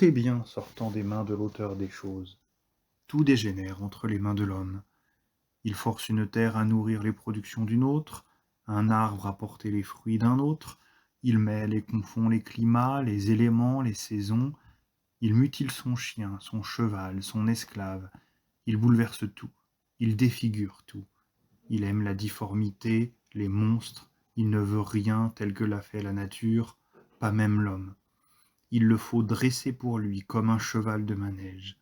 Tout est bien sortant des mains de l'auteur des choses. Tout dégénère entre les mains de l'homme. Il force une terre à nourrir les productions d'une autre, un arbre à porter les fruits d'un autre, il mêle et confond les climats, les éléments, les saisons, il mutile son chien, son cheval, son esclave, il bouleverse tout, il défigure tout. Il aime la difformité, les monstres, il ne veut rien tel que l'a fait la nature, pas même l'homme. Il le faut dresser pour lui comme un cheval de manège.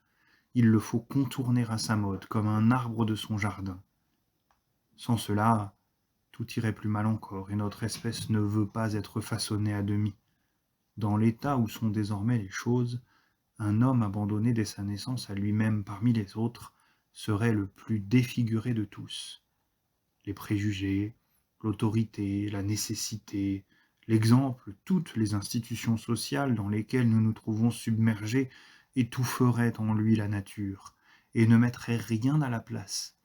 Il le faut contourner à sa mode comme un arbre de son jardin. Sans cela, tout irait plus mal encore, et notre espèce ne veut pas être façonnée à demi. Dans l'état où sont désormais les choses, un homme abandonné dès sa naissance à lui-même parmi les autres serait le plus défiguré de tous. Les préjugés, l'autorité, la nécessité, l'exemple, toutes les institutions sociales dans lesquelles nous nous trouvons submergés étoufferaient en lui la nature et ne mettraient rien à la place.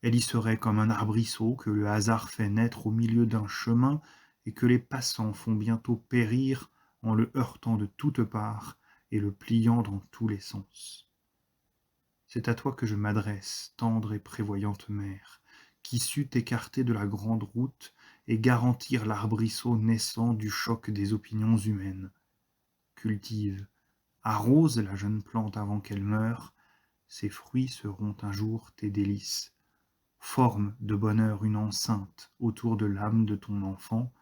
Elle y serait comme un arbrisseau que le hasard fait naître au milieu d'un chemin et que les passants font bientôt périr en le heurtant de toutes parts et le pliant dans tous les sens. C'est à toi que je m'adresse, tendre et prévoyante mère, qui sut t'écarter de la grande route et garantir l'arbrisseau naissant du choc des opinions humaines. Cultive, arrose la jeune plante avant qu'elle meure, ses fruits seront un jour tes délices. Forme de bonheur une enceinte autour de l'âme de ton enfant,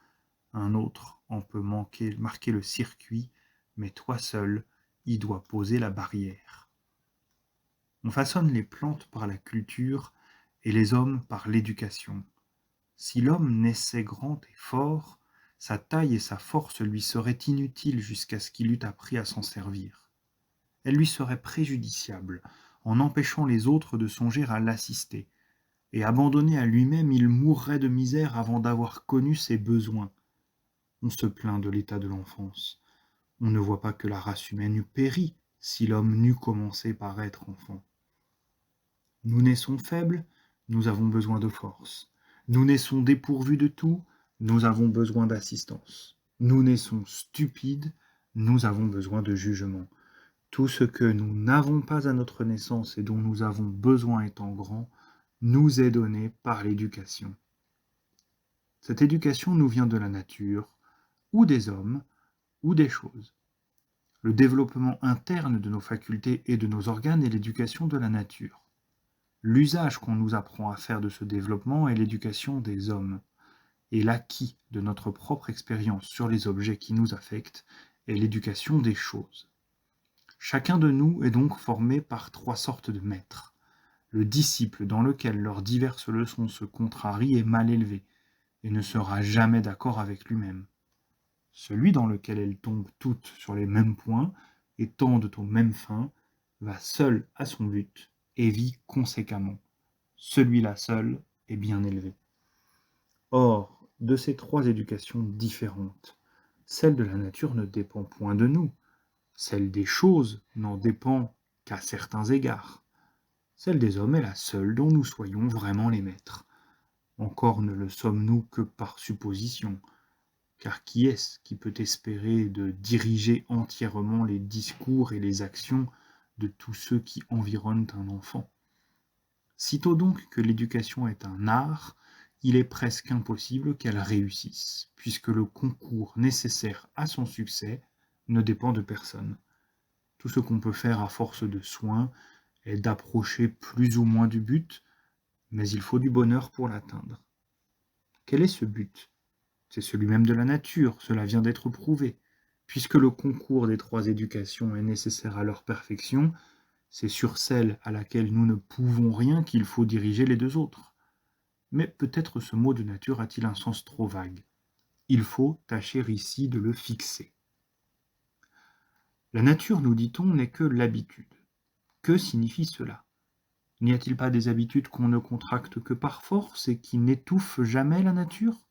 un autre en peut marquer le circuit, mais toi seul y dois poser la barrière. On façonne les plantes par la culture et les hommes par l'éducation. Si l'homme naissait grand et fort, sa taille et sa force lui seraient inutiles jusqu'à ce qu'il eût appris à s'en servir. Elles lui seraient préjudiciables, en empêchant les autres de songer à l'assister, et abandonné à lui-même, il mourrait de misère avant d'avoir connu ses besoins. On se plaint de l'état de l'enfance. On ne voit pas que la race humaine eût péri si l'homme n'eût commencé par être enfant. Nous naissons faibles, nous avons besoin de force. Nous naissons dépourvus de tout, nous avons besoin d'assistance. Nous naissons stupides, nous avons besoin de jugement. Tout ce que nous n'avons pas à notre naissance et dont nous avons besoin étant grand, nous est donné par l'éducation. Cette éducation nous vient de la nature, ou des hommes, ou des choses. Le développement interne de nos facultés et de nos organes est l'éducation de la nature. L'usage qu'on nous apprend à faire de ce développement est l'éducation des hommes, et l'acquis de notre propre expérience sur les objets qui nous affectent est l'éducation des choses. Chacun de nous est donc formé par trois sortes de maîtres. Le disciple dans lequel leurs diverses leçons se contrarient est mal élevé, et ne sera jamais d'accord avec lui-même. Celui dans lequel elles tombent toutes sur les mêmes points et tendent aux mêmes fins va seul à son but et vit conséquemment. Celui-là seul est bien élevé. Or, de ces trois éducations différentes, celle de la nature ne dépend point de nous, celle des choses n'en dépend qu'à certains égards. Celle des hommes est la seule dont nous soyons vraiment les maîtres. Encore ne le sommes-nous que par supposition, car qui est-ce qui peut espérer de diriger entièrement les discours et les actions de tous ceux qui environnent un enfant? Sitôt donc que l'éducation est un art, il est presque impossible qu'elle réussisse, puisque le concours nécessaire à son succès ne dépend de personne. Tout ce qu'on peut faire à force de soins est d'approcher plus ou moins du but, mais il faut du bonheur pour l'atteindre. Quel est ce but? C'est celui même de la nature, cela vient d'être prouvé. Puisque le concours des trois éducations est nécessaire à leur perfection, c'est sur celle à laquelle nous ne pouvons rien qu'il faut diriger les deux autres. Mais peut-être ce mot de nature a-t-il un sens trop vague. Il faut tâcher ici de le fixer. La nature, nous dit-on, n'est que l'habitude. Que signifie cela? N'y a-t-il pas des habitudes qu'on ne contracte que par force et qui n'étouffent jamais la nature?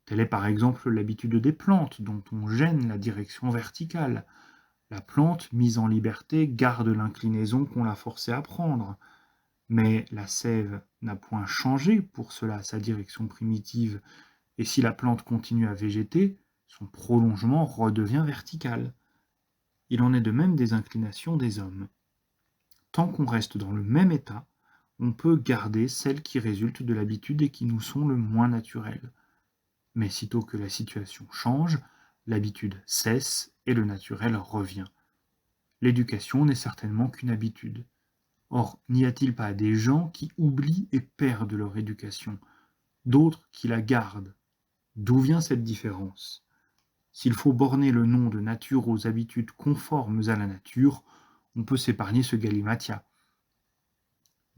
Telle est par exemple l'habitude des plantes, dont on gêne la direction verticale. La plante, mise en liberté, garde l'inclinaison qu'on l'a forcée à prendre. Mais la sève n'a point changé pour cela sa direction primitive, et si la plante continue à végéter, son prolongement redevient vertical. Il en est de même des inclinations des hommes. Tant qu'on reste dans le même état, on peut garder celles qui résultent de l'habitude et qui nous sont le moins naturelles. Mais sitôt que la situation change, l'habitude cesse et le naturel revient. L'éducation n'est certainement qu'une habitude. Or, n'y a-t-il pas des gens qui oublient et perdent leur éducation, d'autres qui la gardent? D'où vient cette différence? S'il faut borner le nom de nature aux habitudes conformes à la nature, on peut s'épargner ce galimatia.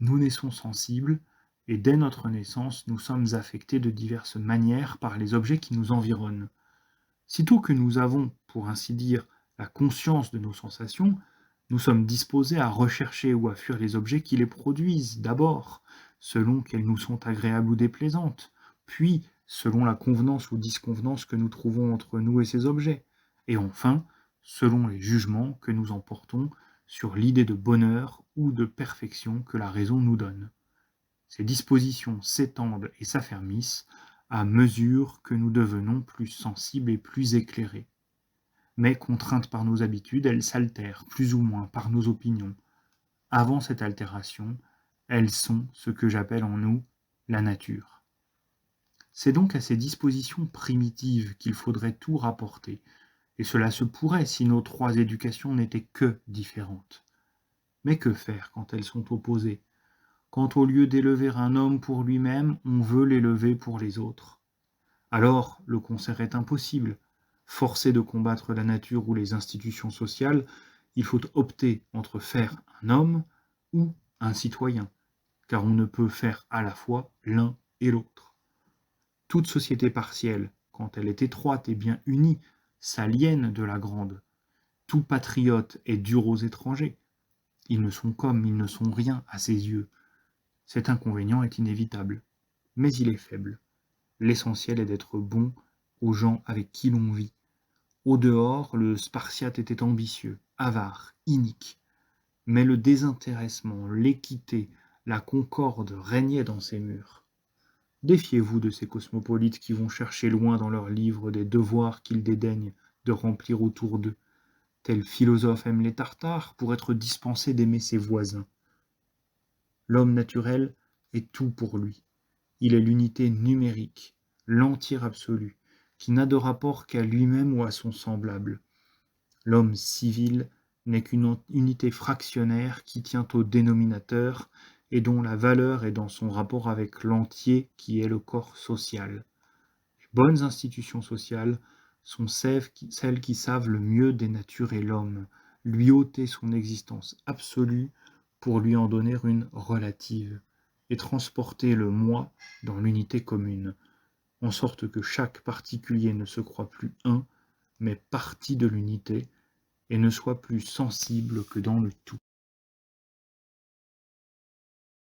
Nous naissons sensibles, et dès notre naissance, nous sommes affectés de diverses manières par les objets qui nous environnent. Sitôt que nous avons, pour ainsi dire, la conscience de nos sensations, nous sommes disposés à rechercher ou à fuir les objets qui les produisent, d'abord, selon qu'elles nous sont agréables ou déplaisantes, puis selon la convenance ou disconvenance que nous trouvons entre nous et ces objets, et enfin, selon les jugements que nous en portons sur l'idée de bonheur ou de perfection que la raison nous donne. Ces dispositions s'étendent et s'affermissent à mesure que nous devenons plus sensibles et plus éclairés. Mais contraintes par nos habitudes, elles s'altèrent plus ou moins par nos opinions. Avant cette altération, elles sont ce que j'appelle en nous la nature. C'est donc à ces dispositions primitives qu'il faudrait tout rapporter, et cela se pourrait si nos trois éducations n'étaient que différentes. Mais que faire quand elles sont opposées? Quand au lieu d'élever un homme pour lui-même, on veut l'élever pour les autres. Alors, le concert est impossible. Forcé de combattre la nature ou les institutions sociales, il faut opter entre faire un homme ou un citoyen, car on ne peut faire à la fois l'un et l'autre. Toute société partielle, quand elle est étroite et bien unie, s'aliène de la grande. Tout patriote est dur aux étrangers. Ils ne sont comme, ils ne sont rien à ses yeux. Cet inconvénient est inévitable, mais il est faible. L'essentiel est d'être bon aux gens avec qui l'on vit. Au dehors, le Spartiate était ambitieux, avare, inique. Mais le désintéressement, l'équité, la concorde régnaient dans ses murs. Défiez-vous de ces cosmopolites qui vont chercher loin dans leurs livres des devoirs qu'ils dédaignent de remplir autour d'eux. Tel philosophe aime les Tartares pour être dispensé d'aimer ses voisins. L'homme naturel est tout pour lui. Il est l'unité numérique, l'entier absolu, qui n'a de rapport qu'à lui-même ou à son semblable. L'homme civil n'est qu'une unité fractionnaire qui tient au dénominateur et dont la valeur est dans son rapport avec l'entier qui est le corps social. Les bonnes institutions sociales sont celles qui savent le mieux dénaturer l'homme, lui ôter son existence absolue pour lui en donner une relative, et transporter le moi dans l'unité commune, en sorte que chaque particulier ne se croit plus un, mais partie de l'unité, et ne soit plus sensible que dans le tout.